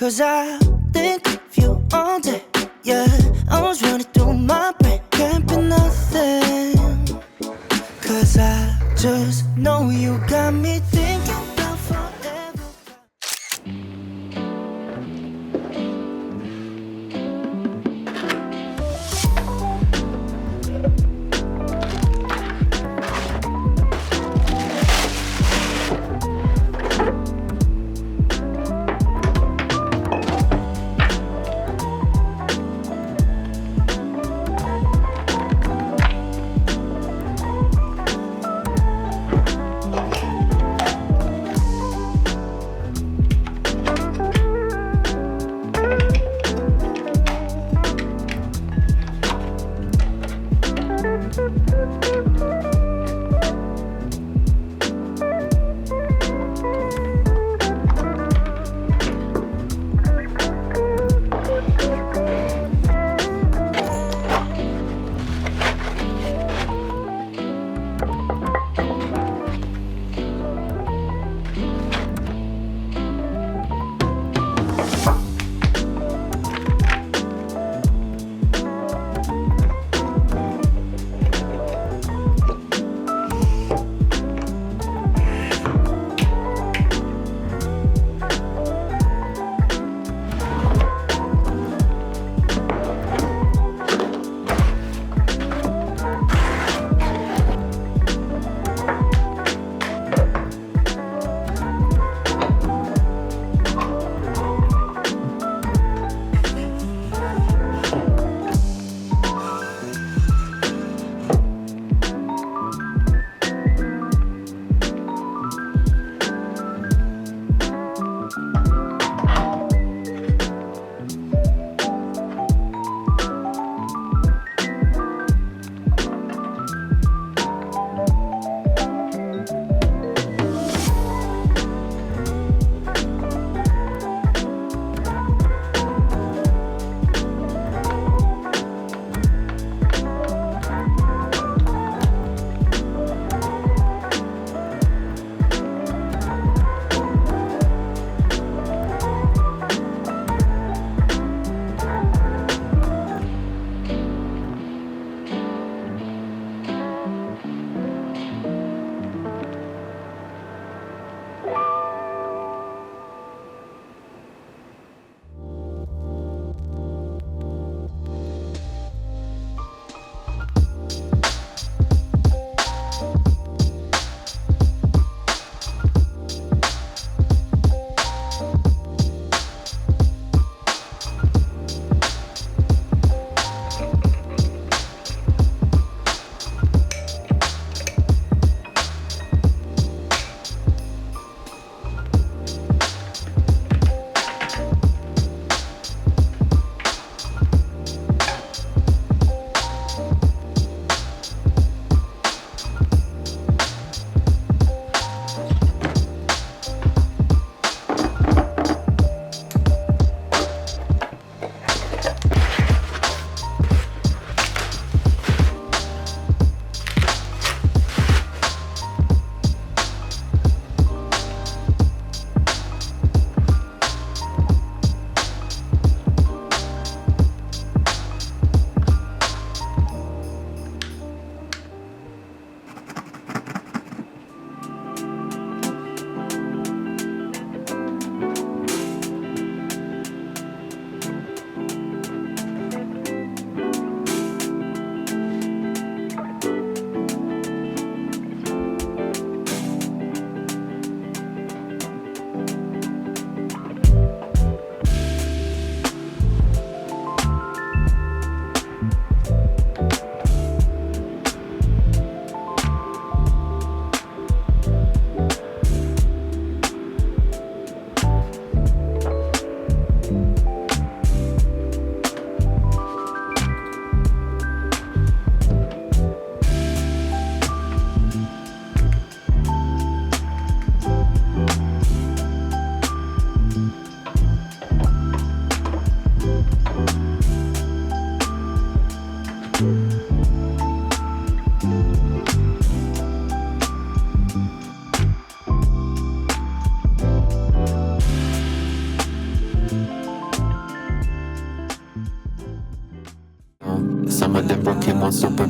Cause I think of you all day. Yeah, I was running through my brain, can't be nothing. Cause I just know you got me thinking about forever.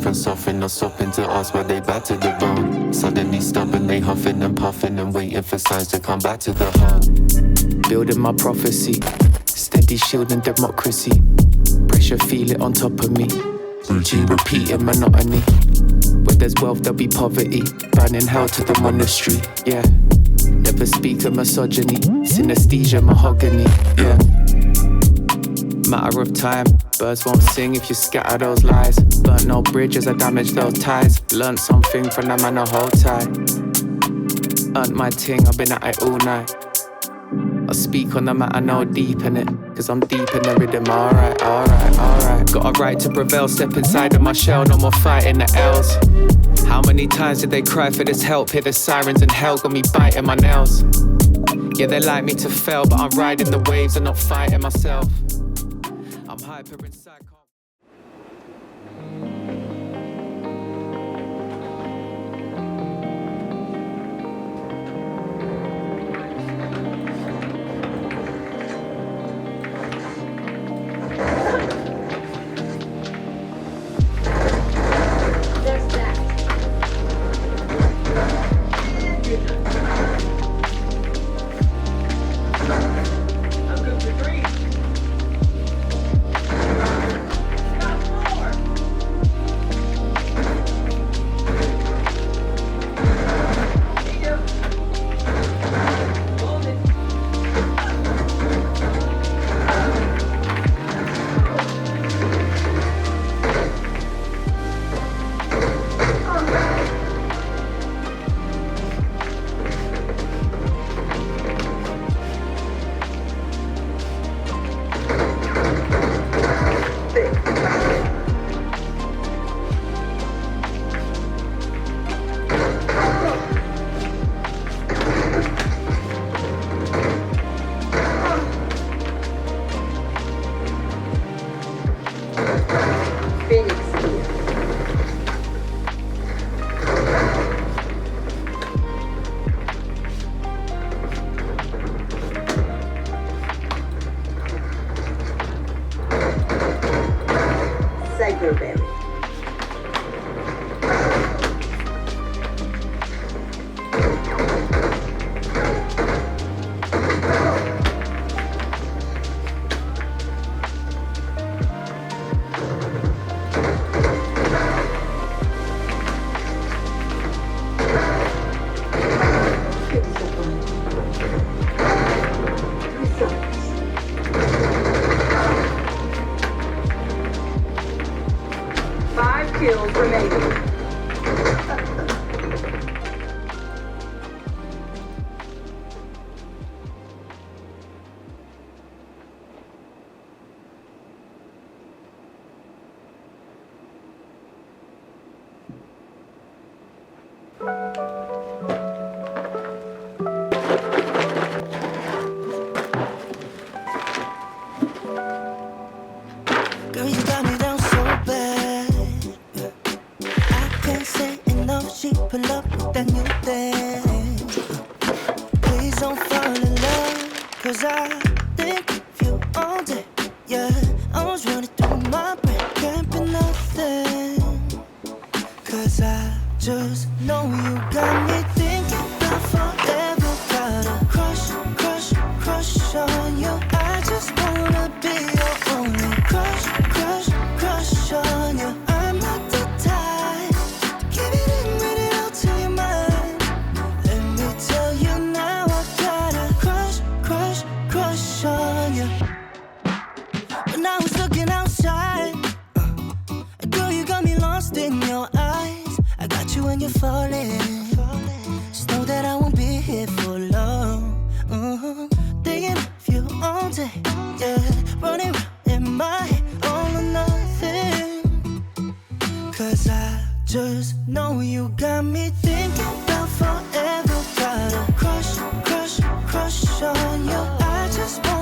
and soften, not stopping to ask why they back to the bone. Suddenly stubborn, they huffing and puffing and waiting for signs to come back to the heart. Building my prophecy, steady shielding democracy. Pressure, feel it on top of me. Routine, repeating monotony. Where there's wealth, there'll be poverty. Burning hell to the monastery, yeah. Never speak of misogyny. Synesthesia, mahogany, yeah. Matter of time, birds won't sing if you scatter those lies. Burnt no bridges, I damaged those ties. Learned something from that man, I hold tight. Earned my ting, I've been at it all night. I speak on the matter, no deep in it, cause I'm deep in the rhythm, alright, alright, alright. Got a right to prevail, step inside of my shell, no more fighting the L's. How many times did they cry for this help? Hear the sirens in hell, got me biting my nails. Yeah, they like me to fail, but I'm riding the waves and not fighting myself. I'm hyper inside. Kills remaining. Girl, you got me down so bad. I can't say enough. She pull up with that new thing. Please don't fall in love, cause I think of you all day. Yeah, I was running through my brain, can't be nothing. Cause I just know you got me thinking about forever. Got a crush, crush, crush on you. I just wanna be your only crush, crush, crush on you. I'm not the type to give it in, read it out till you're mine. Let me tell you now, I got a crush, crush, crush on you. When I was looking outside, girl, you got me lost in your eyes. I got you when you're falling. Just know that I won't be here for long. Thinking of you all day, yeah. Running around in my head, all or nothing. Cause I just know you got me thinking about forever. Got a crush, crush, crush on you. I just want